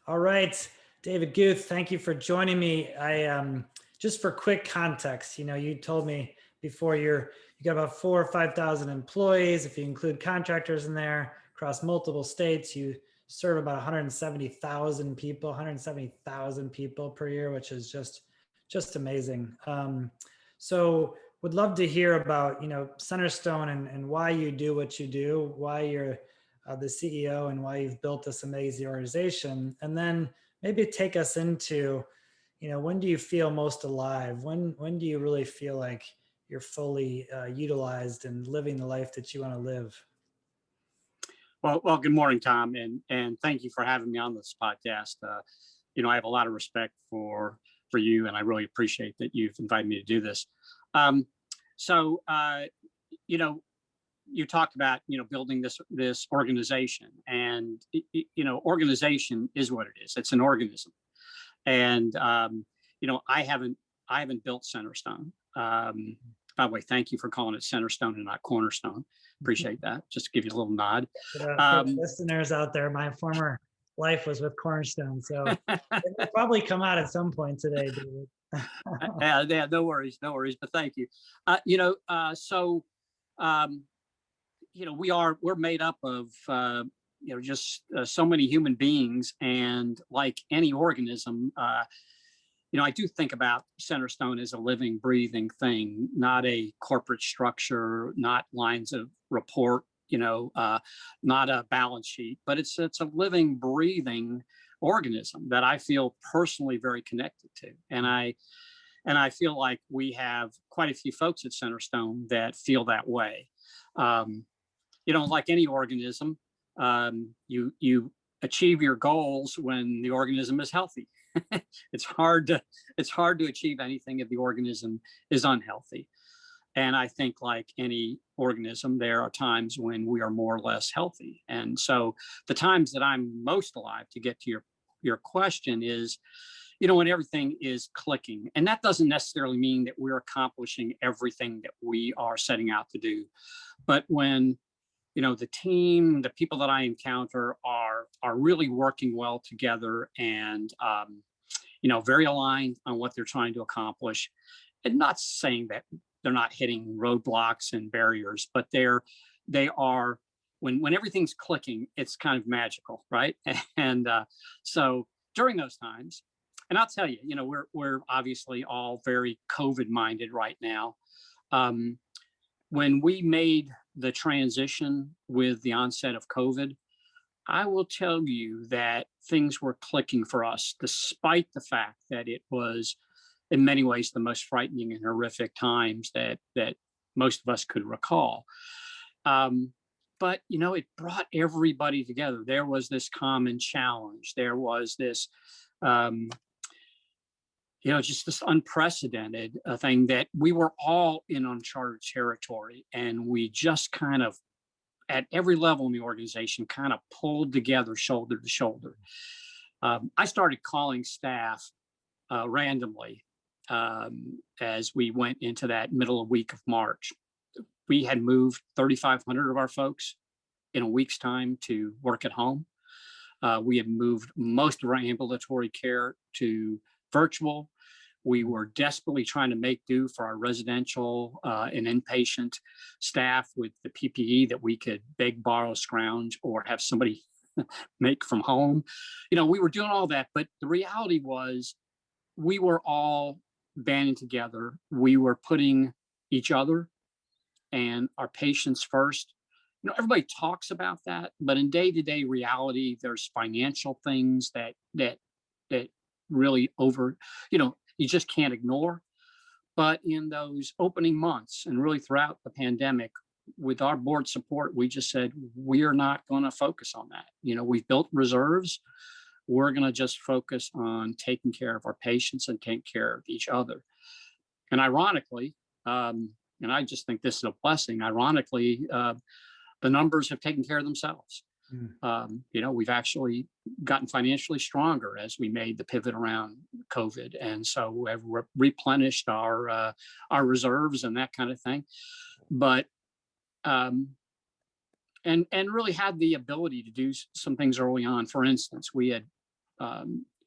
All right, David Guth, thank you for joining me. Just for quick context, you told me before you got about 4 or 5,000 employees. If you include contractors in there across multiple states, you serve about 170,000 people per year, which is just amazing. So would love to hear about, Centerstone and why you do what you do, why you're the CEO and why you've built this amazing organization. And then maybe take us into, when do you feel most alive? When do you really feel like you're fully utilized and living the life that you want to live? Well, good morning, Tom, and thank you for having me on this podcast. I have a lot of respect for you, and I really appreciate that you've invited me to do this. So, you talked about building this organization, and organization is what it is. It's an organism, and I haven't built Centerstone. By the way, thank you for calling it Centerstone and not Cornerstone. Appreciate that. Just to give you a little nod. For listeners out there, my former life was with Cornerstone, so it will probably come out at some point today, David. Yeah, no worries, but thank you. We're made up of just so many human beings, and like any organism, I do think about Centerstone as a living, breathing thing, not a corporate structure, not lines of report, not a balance sheet, but it's a living, breathing organism that I feel personally very connected to, and I feel like we have quite a few folks at Centerstone that feel that way. Like any organism, you achieve your goals when the organism is healthy. It's hard to achieve anything if the organism is unhealthy. And I think, like any organism, there are times when we are more or less healthy. And so the times that I'm most alive, to get to your question, is when everything is clicking. And that doesn't necessarily mean that we're accomplishing everything that we are setting out to do. But when the team, the people that I encounter are really working well together, and very aligned on what they're trying to accomplish. And not saying that they're not hitting roadblocks and barriers, but they are when everything's clicking, it's kind of magical, right? And so during those times, and I'll tell you, we're obviously all very COVID minded right now. When we made the transition with the onset of COVID, I will tell you that things were clicking for us, despite the fact that it was, in many ways, the most frightening and horrific times that most of us could recall. But it brought everybody together. There was this common challenge. There was this, just this unprecedented thing that we were all in uncharted territory, and we just kind of, at every level in the organization, kind of pulled together shoulder to shoulder. I started calling staff randomly as we went into that middle of week of March. We had moved 3,500 of our folks in a week's time to work at home. We had moved most of our ambulatory care to virtual. We were desperately trying to make do for our residential and inpatient staff with the PPE that we could beg, borrow, scrounge, or have somebody make from home. We were doing all that, but the reality was we were all banding together. We were putting each other and our patients first. Everybody talks about that, but in day-to-day reality, there's financial things that really you just can't ignore. But in those opening months, and really throughout the pandemic, with our board support, we just said, we are not going to focus on that. We've built reserves. We're going to just focus on taking care of our patients and taking care of each other. And ironically, and I just think this is a blessing, ironically, the numbers have taken care of themselves. We've actually gotten financially stronger as we made the pivot around COVID, and so we have replenished our reserves and that kind of thing. But and really had the ability to do some things early on. For instance, we had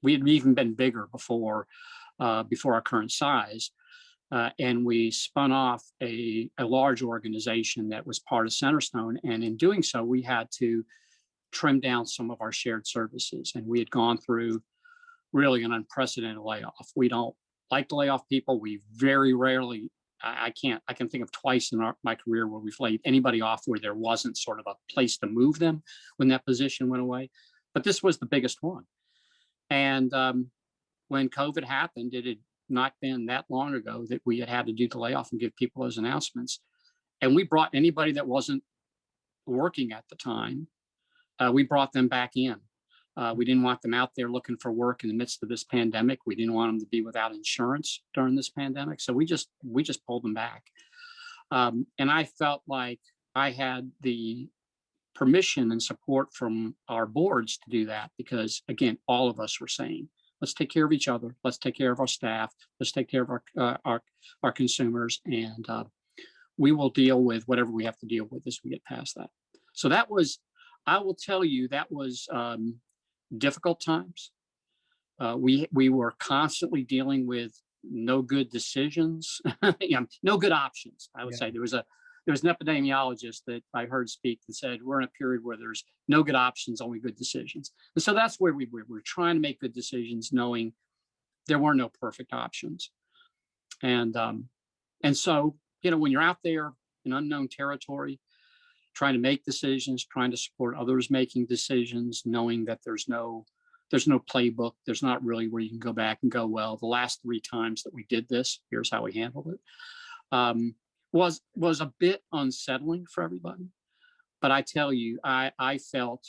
we had even been bigger before our current size. And we spun off a large organization that was part of Centerstone. And in doing so, we had to trim down some of our shared services. And we had gone through really an unprecedented layoff. We don't like to lay off people. We very rarely, I can think of twice in my career where we've laid anybody off where there wasn't sort of a place to move them when that position went away. But this was the biggest one. And when COVID happened, it had not been that long ago that we had to do the layoff and give people those announcements. And we brought anybody that wasn't working at the time, we brought them back in. We didn't want them out there looking for work in the midst of this pandemic. We didn't want them to be without insurance during this pandemic. So we just pulled them back. And I felt like I had the permission and support from our boards to do that because, again, all of us were saying, let's take care of each other. Let's take care of our staff. Let's take care of our consumers, and we will deal with whatever we have to deal with as we get past that. So that was, I will tell you, that was difficult times. We were constantly dealing with no good decisions, no good options. I would say there was an epidemiologist that I heard speak that said we're in a period where there's no good options, only good decisions. And so that's where we were. We're trying to make good decisions, knowing there were no perfect options. And so, when you're out there in unknown territory, trying to make decisions, trying to support others making decisions, knowing that there's no playbook, there's not really where you can go back and go, well, the last 3 times that we did this, here's how we handled it. Was a bit unsettling for everybody. But I tell you, I felt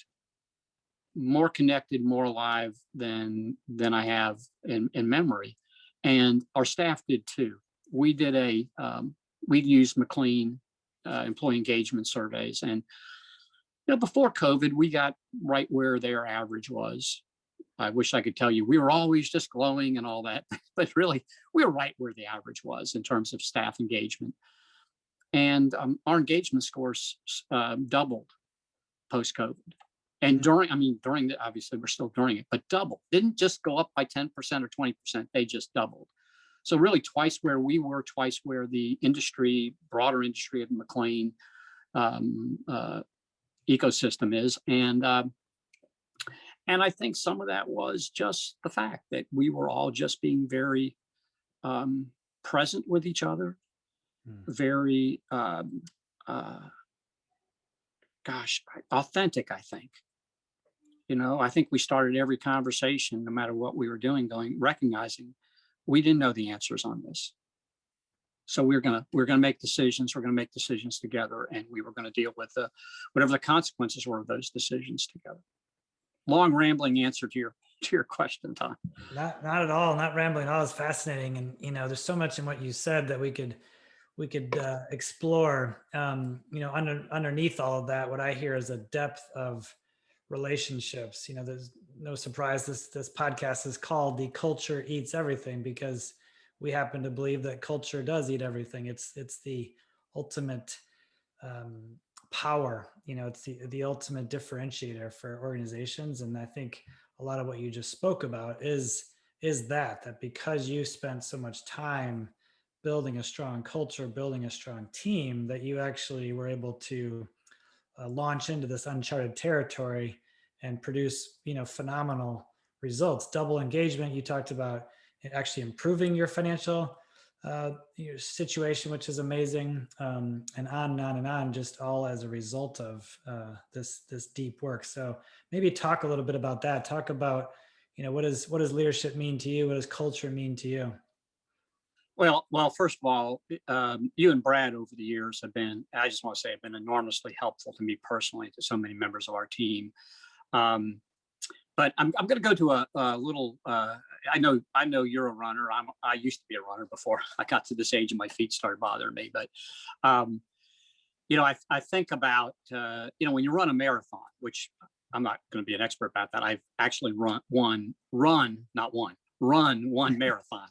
more connected, more alive than I have in memory. And our staff did too. We did we used McLean employee engagement surveys. And before COVID, we got right where their average was. I wish I could tell you we were always just glowing and all that, but really we were right where the average was in terms of staff engagement. And our engagement scores doubled post-COVID. And during obviously we're still during it, but doubled. Didn't just go up by 10% or 20%, they just doubled. So really twice where we were, twice where the broader industry of McLean ecosystem is. And I think some of that was just the fact that we were all just being very present with each other. Very authentic, I think. I think we started every conversation, no matter what we were doing, recognizing we didn't know the answers on this. So we're gonna make decisions. We're gonna make decisions together, and we were gonna deal with whatever the consequences were of those decisions together. Long rambling answer to your question, Tom. Not at all. Not rambling at all. It's fascinating, and there's so much in what you said that we could explore. Underneath all of that, what I hear is a depth of relationships. There's no surprise this podcast is called "The Culture Eats Everything" because we happen to believe that culture does eat everything. It's the ultimate power. It's the ultimate differentiator for organizations. And I think a lot of what you just spoke about is that because you spent so much time building a strong culture, building a strong team, that you actually were able to launch into this uncharted territory and produce, phenomenal results. Double engagement. You talked about actually improving your financial your situation, which is amazing, and on and on and on, just all as a result of this deep work. So maybe talk a little bit about that. Talk about, what does leadership mean to you? What does culture mean to you? Well, first of all, you and Brad over the years have been enormously helpful to me personally, to so many members of our team. But I'm going to go to a little. I know you're a runner. I used to be a runner before I got to this age and my feet started bothering me. But I think about when you run a marathon, which I'm not going to be an expert about that. I've actually run one marathon,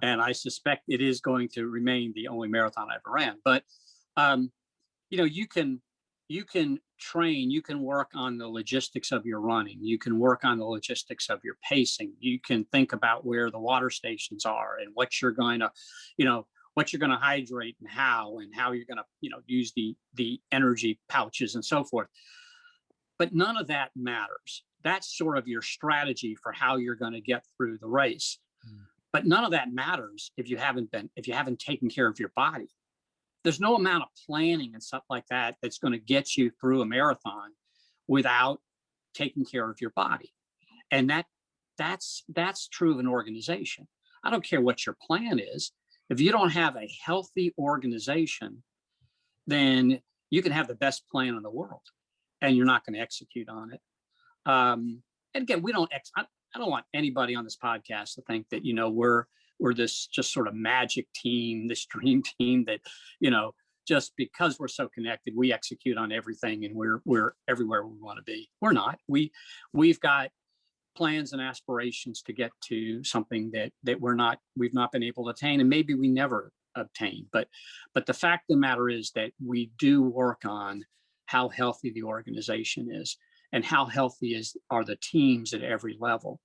and I suspect it is going to remain the only marathon I ever ran. But you can you can train, you can work on the logistics of your running, you can work on the logistics of your pacing, you can think about where the water stations are and what you're going to, what you're going to hydrate and how you're going to, use the energy pouches and so forth. But none of that matters. That's sort of your strategy for how you're going to get through the race. But none of that matters if you haven't taken care of your body. There's no amount of planning and stuff like that that's going to get you through a marathon without taking care of your body. And that's true of an organization. I don't care what your plan is. If you don't have a healthy organization, then you can have the best plan in the world and you're not going to execute on it. And again, I don't want anybody on this podcast to think that, we're this just sort of magic team, this dream team that, just because we're so connected, we execute on everything and we're everywhere we want to be. We're not. We've got plans and aspirations to get to something that we've not been able to attain, and maybe we never obtain. But the fact of the matter is that we do work on how healthy the organization is and how healthy are the teams at every level.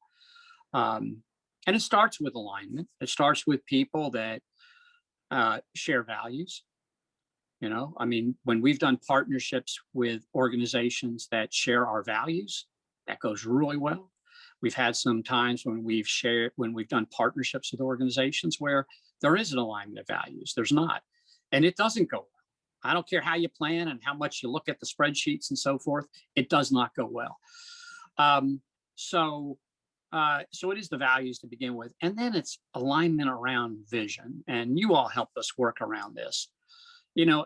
And it starts with alignment. It starts with people that share values. When we've done partnerships with organizations that share our values, that goes really well. We've had some times when we've done partnerships with organizations where there is an alignment of values. There's not, and it doesn't go well. I don't care how you plan and how much you look at the spreadsheets and so forth. It does not go well. So it is the values to begin with, and then it's alignment around vision. And you all helped us work around this.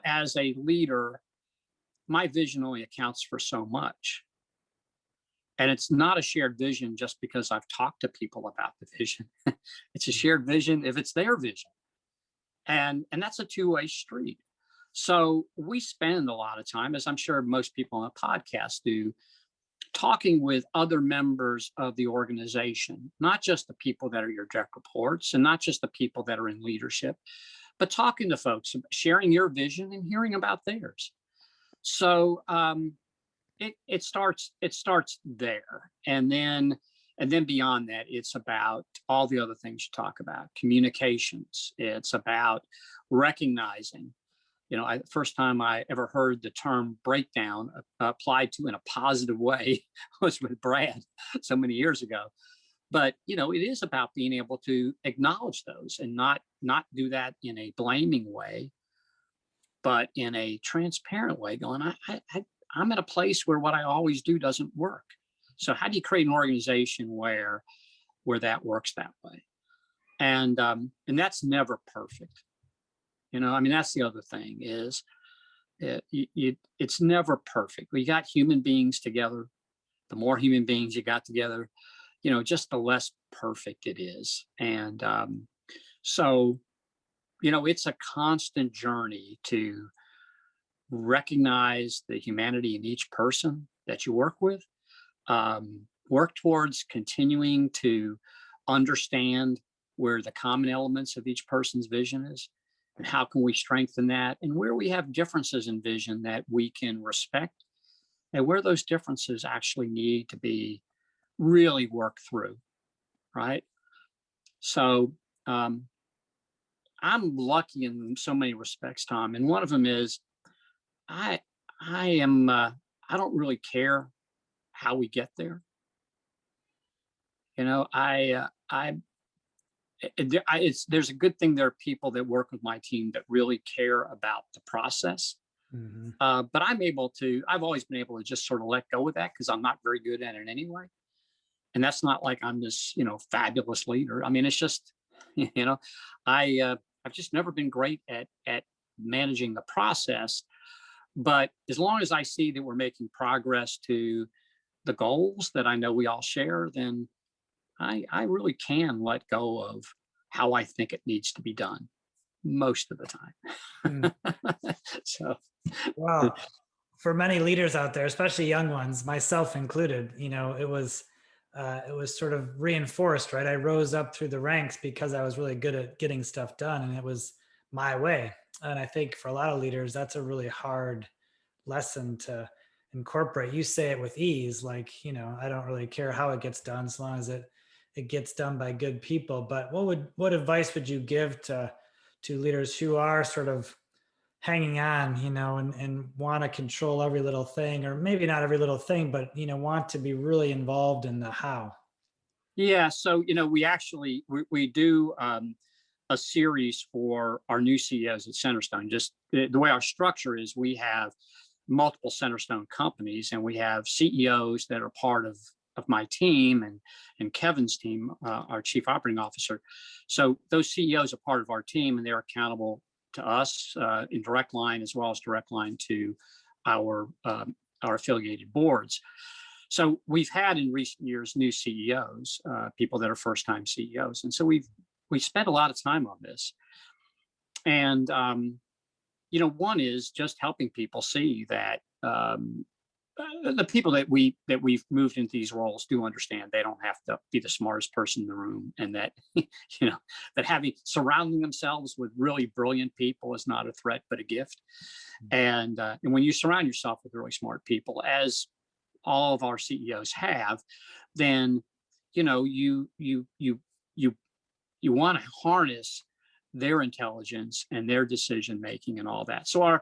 As a leader, my vision only accounts for so much. And it's not a shared vision just because I've talked to people about the vision. It's a shared vision if it's their vision. And that's a two-way street. So we spend a lot of time, as I'm sure most people on a podcast do, talking with other members of the organization, not just the people that are your direct reports and not just the people that are in leadership, but talking to folks, sharing your vision and hearing about theirs. So it starts there. And then beyond that, it's about all the other things you talk about, communications. It's about recognizing. The first time I ever heard the term breakdown applied to in a positive way was with Brad so many years ago. But, it is about being able to acknowledge those and not do that in a blaming way, but in a transparent way, going, I'm at a place where what I always do doesn't work. So how do you create an organization where that works that way? And that's never perfect. That's the other thing is it's never perfect. We got human beings together. The more human beings you got together, just the less perfect it is. And so, it's a constant journey to recognize the humanity in each person that you work with, work towards continuing to understand where the common elements of each person's vision is. And how can we strengthen that? And where we have differences in vision that we can respect, and where those differences actually need to be really worked through, right? So I'm lucky in so many respects, Tom. And one of them is I don't really care how we get there. There's a good thing there are people that work with my team that really care about the process. Mm-hmm. But I've always been able to just sort of let go of that because I'm not very good at it anyway. And that's not like I'm this, fabulous leader. It's just, I've just never been great at managing the process. But as long as I see that we're making progress to the goals that I know we all share, then I really can let go of how I think it needs to be done most of the time. So, wow. For many leaders out there, especially young ones, myself included, it was sort of reinforced, right? I rose up through the ranks because I was really good at getting stuff done, and it was my way. And I think for a lot of leaders, that's a really hard lesson to incorporate. You say it with ease, like, you know, I don't really care how it gets done as long as it gets done by good people. But what advice would you give to leaders who are sort of hanging on, you know, and want to control every little thing, or maybe not every little thing, but, you know, want to be really involved in the how? Yeah. So, we do a series for our new CEOs at Centerstone. Just the way our structure is, we have multiple Centerstone companies, and we have CEOs that are part of my team and Kevin's team, our chief operating officer. So those CEOs are part of our team, and they're accountable to us in direct line, as well as direct line to our affiliated boards. So we've had in recent years new CEOs, people that are first-time CEOs, and so we spent a lot of time on this. And one is just helping people see that the people that we've moved into these roles do understand they don't have to be the smartest person in the room, and that that surrounding themselves with really brilliant people is not a threat but a gift. And when you surround yourself with really smart people, as all of our CEOs have, then you want to harness their intelligence and their decision making and all that. So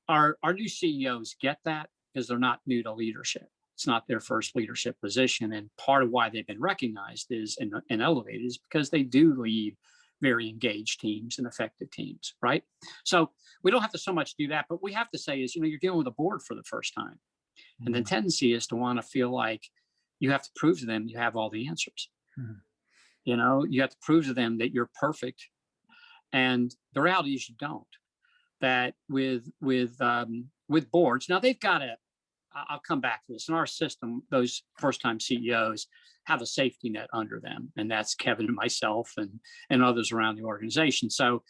our new CEOs get that, because they're not new to leadership. It's not their first leadership position, and part of why they've been recognized and elevated is because they do lead very engaged teams and effective teams, right? So we don't have to so much do that, but we have to say is, you're dealing with a board for the first time. And the tendency is to want to feel like you have to prove to them you have all the answers. You have to prove to them that you're perfect. And the reality is you don't. That with boards, now they've got I'll come back to this. In our system, those first-time CEOs have a safety net under them, and that's Kevin and myself and others around the organization. So,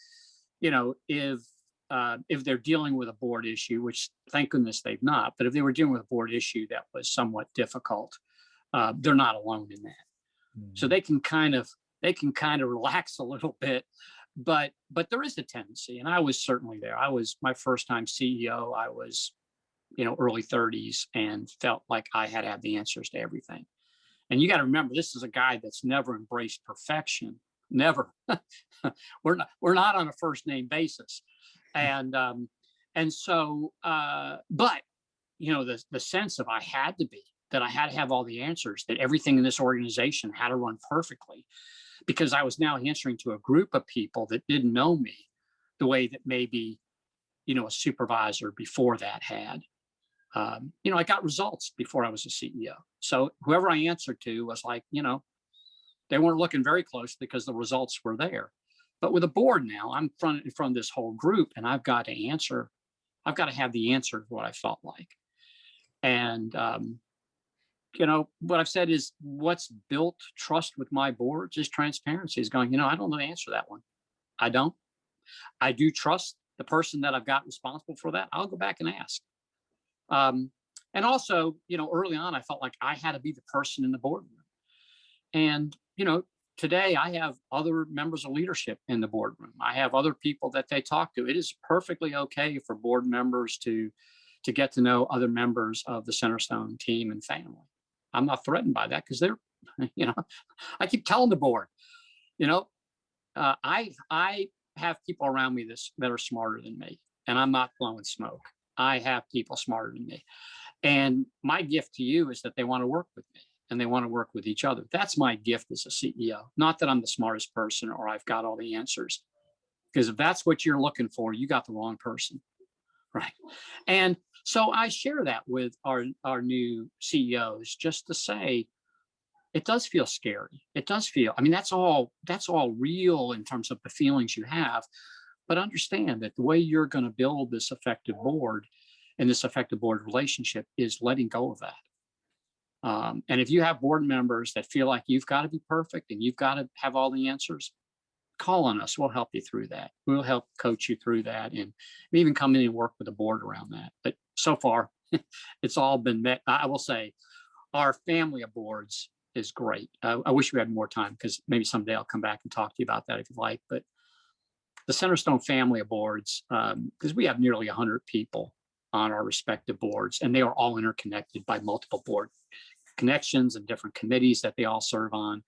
if they're dealing with a board issue, which thank goodness they've not, but if they were dealing with a board issue that was somewhat difficult, they're not alone in that. So they can kind of relax a little bit, but there is a tendency, and I was certainly there. I was my first time CEO. I was, early 30s, and felt like I had to have the answers to everything. And you got to remember, this is a guy that's never embraced perfection. Never. We're not on a first name basis. And so, but the sense of I had to have all the answers, that everything in this organization had to run perfectly, because I was now answering to a group of people that didn't know me the way that maybe, a supervisor before that had. I got results before I was a CEO. So whoever I answered to was like, they weren't looking very close because the results were there. But with a board now, I'm in front of this whole group, and I've got to answer. I've got to have the answer to what I felt like. And, what I've said is what's built trust with my boards is transparency, is going, I don't know the answer to that one. I don't. I do trust the person that I've got responsible for that. I'll go back and ask. And also, early on, I felt like I had to be the person in the boardroom. And, today I have other members of leadership in the boardroom. I have other people that they talk to. It is perfectly okay for board members to get to know other members of the Centerstone team and family. I'm not threatened by that, because they're, I keep telling the board, I have people around me that are smarter than me, and I'm not blowing smoke. I have people smarter than me. And my gift to you is that they want to work with me, and they want to work with each other. That's my gift as a CEO. Not that I'm the smartest person or I've got all the answers, because if that's what you're looking for, you got the wrong person, right? And so I share that with our new CEOs, just to say, it does feel scary. It does feel, that's all real in terms of the feelings you have, but understand that the way you're going to build this effective board and this effective board relationship is letting go of that. And if you have board members that feel like you've got to be perfect and you've got to have all the answers, call on us. We'll help you through that. We'll help coach you through that, and even come in and work with the board around that. But so far, it's all been met. I will say our family of boards is great. I wish we had more time, because maybe someday I'll come back and talk to you about that if you like. But the Centerstone family of boards, because we have nearly 100 people on our respective boards, and they are all interconnected by multiple board connections and different committees that they all serve on.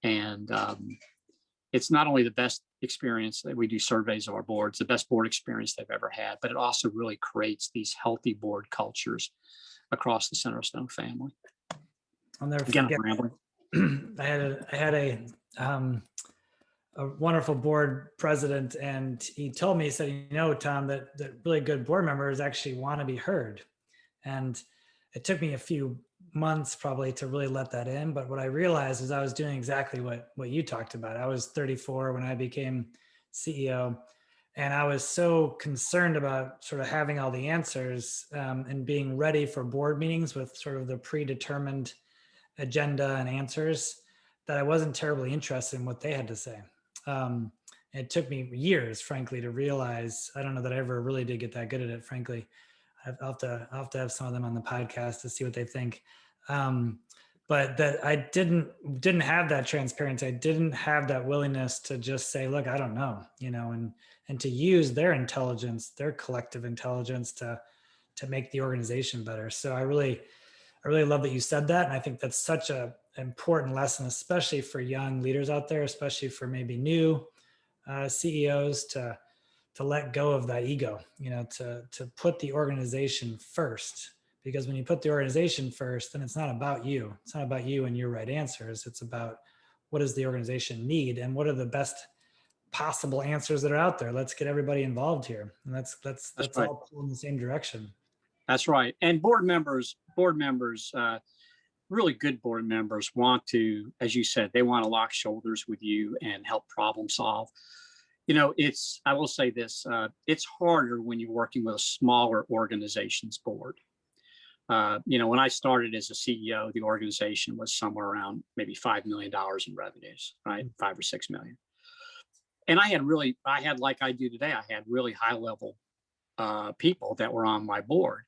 And it's not only the best experience that we do surveys of our boards, the best board experience they've ever had, but it also really creates these healthy board cultures across the Centerstone family. I'll never Again, forget. I'm rambling. I had a wonderful board president, and he told me, he said, you know, Tom, that really good board members actually want to be heard. And it took me a few months probably to really let that in. But what I realized is I was doing exactly what you talked about. I was 34 when I became CEO, and I was so concerned about sort of having all the answers and being ready for board meetings with sort of the predetermined agenda and answers that I wasn't terribly interested in what they had to say. It took me years, frankly, to realize. I don't know that I ever really did get that good at it, frankly. I'll have to have some of them on the podcast to see what they think. But that I didn't have that transparency. I didn't have that willingness to just say, look, I don't know, you know, and to use their intelligence, their collective intelligence to make the organization better. So I really love that you said that. And I think that's such an important lesson, especially for young leaders out there, especially for maybe new CEOs to let go of that ego, you know, to put the organization first. Because when you put the organization first, then it's not about you. It's not about you and your right answers. It's about what does the organization need and what are the best possible answers that are out there. Let's get everybody involved here. And that's right. All pull in the same direction. That's right. And board members, really good board members want to, as you said, they want to lock shoulders with you and help problem solve. You know, I will say this, it's harder when you're working with a smaller organization's board. You know, when I started as a CEO, the organization was somewhere around maybe $5 million in revenues, right? 5 or 6 million. And I had, like I do today, I had really high level people that were on my board.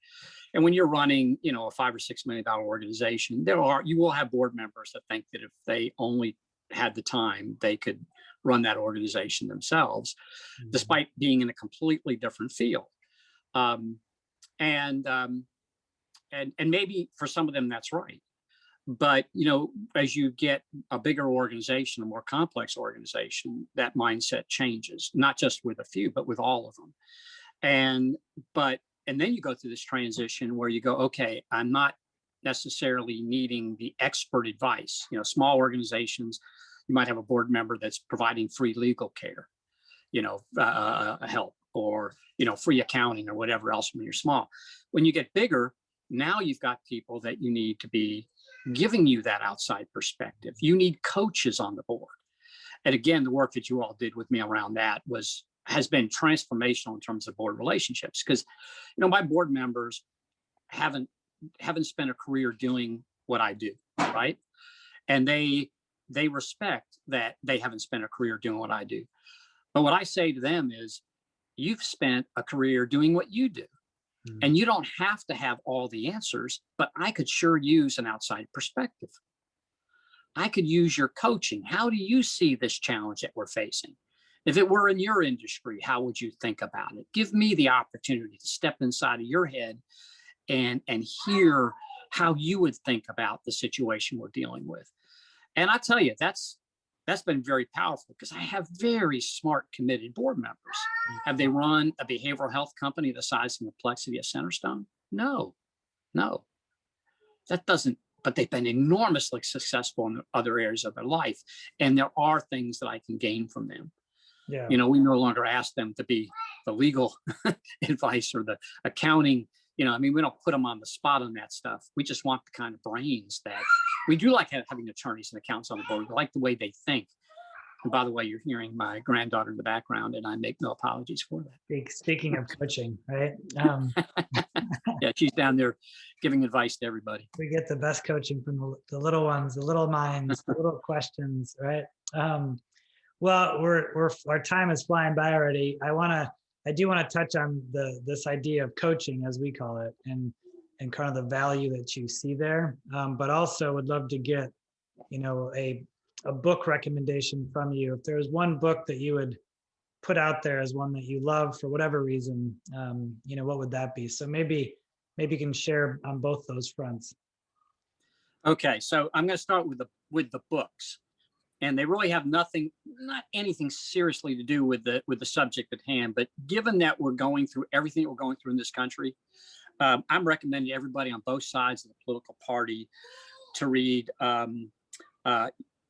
And when you're running, you know, a $5 or $6 million organization, you will have board members that think that if they only had the time, they could run that organization themselves, despite being in a completely different field. And maybe for some of them, that's right. But, you know, as you get a bigger organization, a more complex organization, that mindset changes, not just with a few, but with all of them. And then you go through this transition where you go, okay, I'm not necessarily needing the expert advice. You know, small organizations, you might have a board member that's providing free legal care, you know, help, or, you know, free accounting or whatever else when you're small. When you get bigger, now you've got people that you need to be giving you that outside perspective. You need coaches on the board. And again, the work that you all did with me around that has been transformational in terms of board relationships, because, you know, my board members haven't spent a career doing what I do, right? And they respect that they haven't spent a career doing what I do. But what I say to them is, you've spent a career doing what you do. And you don't have to have all the answers, but I could sure use an outside perspective. I could use your coaching. How do you see this challenge that we're facing? If it were in your industry, how would you think about it? Give me the opportunity to step inside of your head and hear how you would think about the situation we're dealing with. And I tell you, that's been very powerful, because I have very smart, committed board members. Have they run a behavioral health company the size and complexity of Centerstone? No. That doesn't, but they've been enormously successful in other areas of their life. And there are things that I can gain from them. Yeah. You know, we no longer ask them to be the legal advice or the accounting. You know, I mean, we don't put them on the spot on that stuff. We just want the kind of brains that we do, like having attorneys and accountants on the board. We like the way they think. And by the way, you're hearing my granddaughter in the background, and I make no apologies for that. Speaking of coaching, right? Yeah, she's down there giving advice to everybody. We get the best coaching from the little ones, the little minds, the little questions, right? Well, our time is flying by already. I do want to touch on this idea of coaching, as we call it, and kind of the value that you see there. But also would love to get, you know, a book recommendation from you. If there's one book that you would put out there as one that you love for whatever reason, what would that be? So maybe you can share on both those fronts. Okay, so I'm going to start with the books, and they really have not anything seriously to do with the subject at hand. But given that we're going through everything we're going through in this country, I'm recommending everybody on both sides of the political party to read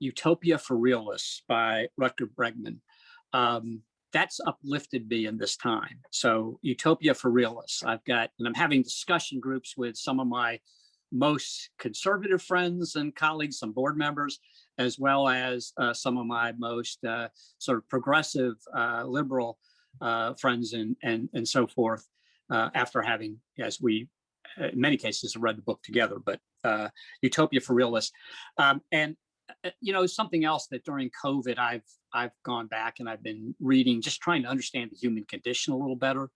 Utopia for Realists by Rutger Bregman. That's uplifted me in this time. So Utopia for Realists. And I'm having discussion groups with some of my most conservative friends and colleagues, some board members, as well as some of my most sort of progressive liberal friends and so forth, after having, as we in many cases have read the book together, but Utopia for Realists. And something else that during COVID I've gone back and I've been reading, just trying to understand the human condition a little better,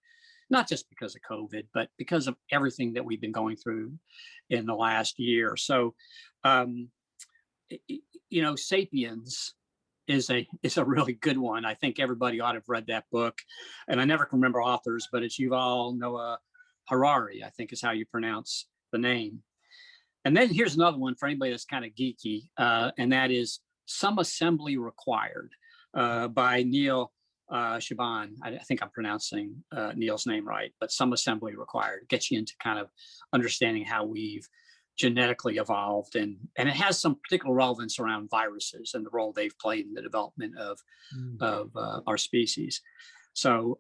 not just because of COVID, but because of everything that we've been going through in the last year. So, Sapiens is a really good one. I think everybody ought to have read that book, and I never can remember authors, but it's Yuval Noah Harari, I think is how you pronounce the name. And then here's another one for anybody that's kind of geeky, and that is Some Assembly Required by Neil Shaban. I think I'm pronouncing Neil's name right, but Some Assembly Required gets you into kind of understanding how we've genetically evolved, and it has some particular relevance around viruses and the role they've played in the development of our species. So,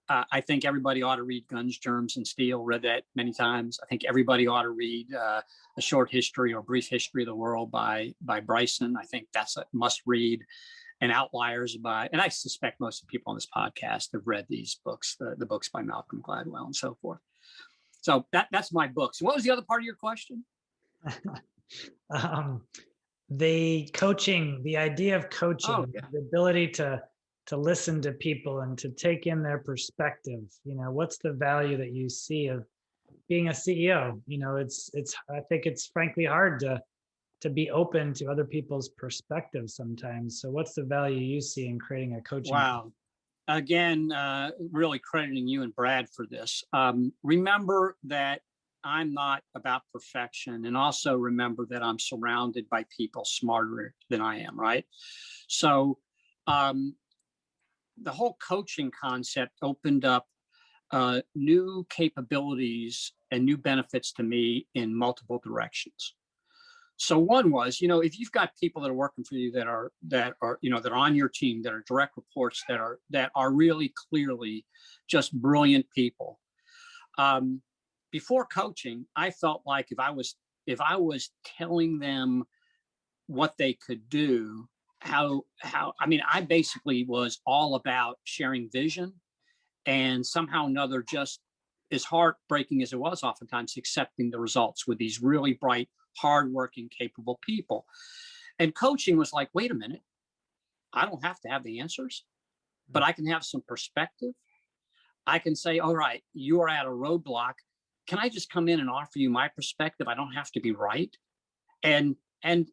I think everybody ought to read Guns, Germs, and Steel. Read that many times. I think everybody ought to read A Short History or Brief History of the World by Bryson. I think that's a must read. And Outliers and I suspect most of the people on this podcast have read these books, the books by Malcolm Gladwell and so forth. So that's my books. What was the other part of your question? The coaching, the idea of coaching, the ability to listen to people and to take in their perspective. What's the value that you see of being a CEO? I think it's frankly hard to be open to other people's perspectives sometimes. So what's the value you see in creating a coaching? Wow. Again, really crediting you and Brad for this. Remember that I'm not about perfection, and also remember that I'm surrounded by people smarter than I am, right? So the whole coaching concept opened up new capabilities and new benefits to me in multiple directions. So one was, if you've got people that are working for you that are on your team, that are direct reports, that are really clearly just brilliant people. Before coaching, I felt like if I was telling them what they could do, I basically was all about sharing vision, and somehow or another, just as heartbreaking as it was oftentimes, accepting the results with these really bright, hardworking, capable people. And coaching was like, wait a minute, I don't have to have the answers, but I can have some perspective. I can say, all right, you are at a roadblock. Can I just come in and offer you my perspective? I don't have to be right. And I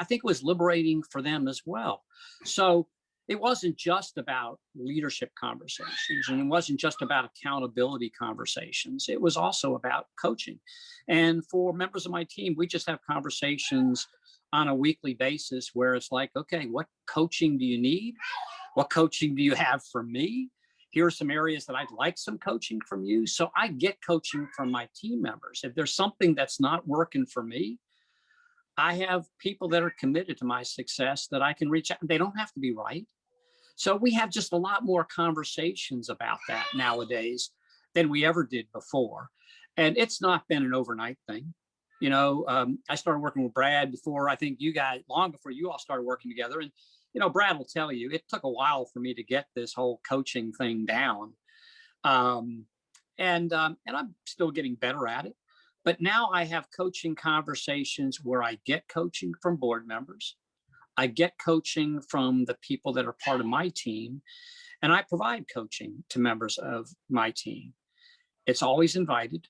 think it was liberating for them as well. So it wasn't just about leadership conversations, and it wasn't just about accountability conversations. It was also about coaching. And for members of my team, we just have conversations on a weekly basis where it's like, okay, what coaching do you need? What coaching do you have for me? Here are some areas that I'd like some coaching from you. So I get coaching from my team members. If there's something that's not working for me, I have people that are committed to my success that I can reach out. They don't have to be right. So we have just a lot more conversations about that nowadays than we ever did before. And it's not been an overnight thing. I started working with Brad before, I think you guys, long before you all started working together. And, Brad will tell you, it took a while for me to get this whole coaching thing down. And I'm still getting better at it. But now I have coaching conversations where I get coaching from board members. I get coaching from the people that are part of my team, and I provide coaching to members of my team. It's always invited.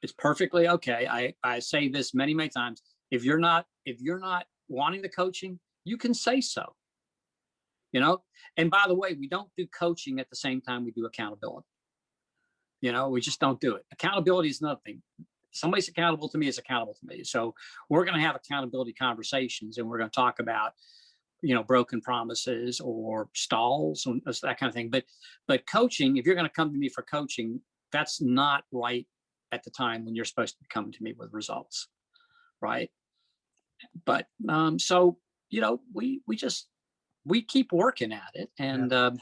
It's perfectly okay. I say this many, many times. If you're not wanting the coaching, you can say so. you know? And by the way, we don't do coaching at the same time we do accountability. You know, we just don't do it. Accountability is nothing. Somebody's accountable to me is accountable to me. So we're going to have accountability conversations, and we're going to talk about, you know, broken promises or stalls and that kind of thing. But coaching, if you're going to come to me for coaching, that's not right at the time when you're supposed to be coming to me with results, right? But so, you know, we keep working at it, and in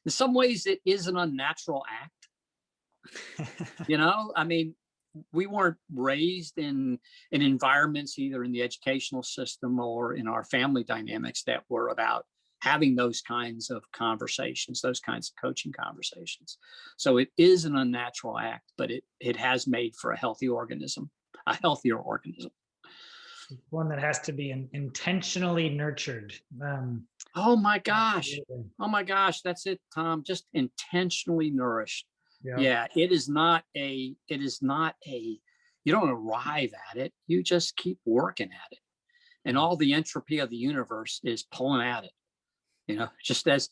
some ways it is an unnatural act. You know, I mean, we weren't raised in environments, either in the educational system or in our family dynamics, that were about having those kinds of conversations, those kinds of coaching conversations. So it is an unnatural act, but it has made for a healthy organism, a healthier organism. One that has to be intentionally nurtured. Oh my gosh. Oh my gosh. That's it, Tom. Just intentionally nourished. Yeah. It is not a, you don't arrive at it. You just keep working at it. And all the entropy of the universe is pulling at it. You know, just as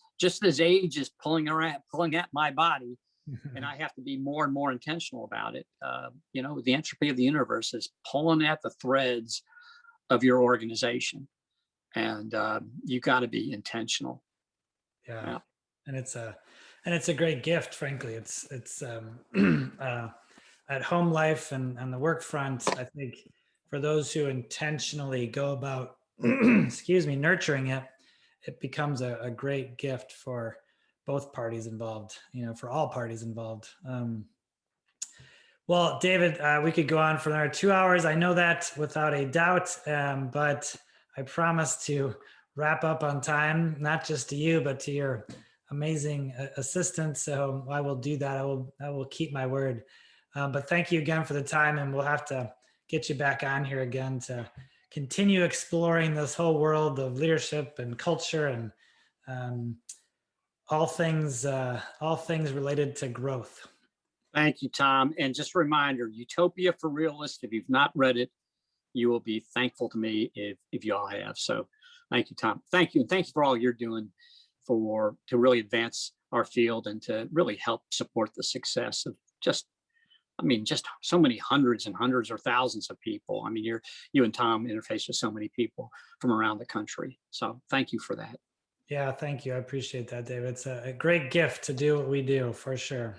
age is pulling at my body, and I have to be more and more intentional about it. You know, the entropy of the universe is pulling at the threads of your organization, and you got to be intentional. Yeah. And it's a great gift, frankly. It's at home life and the work front. I think for those who intentionally go about, nurturing it, it becomes a great gift for both parties involved, you know, for all parties involved. Well, David, we could go on for another 2 hours. I know that without a doubt, but I promise to wrap up on time, not just to you, but to your amazing assistant. So I will do that. I will keep my word. But thank you again for the time, and we'll have to get you back on here again to continue exploring this whole world of leadership and culture and all things related to growth. Thank you, Tom. And just a reminder, Utopia for Realists, if you've not read it, you will be thankful to me if you all have. So thank you, Tom. Thank you. And thank you for all you're doing to really advance our field and to really help support the success of just so many hundreds and hundreds or thousands of people. I mean, you and Tom interface with so many people from around the country. So thank you for that. Yeah, thank you. I appreciate that, David. It's a great gift to do what we do, for sure.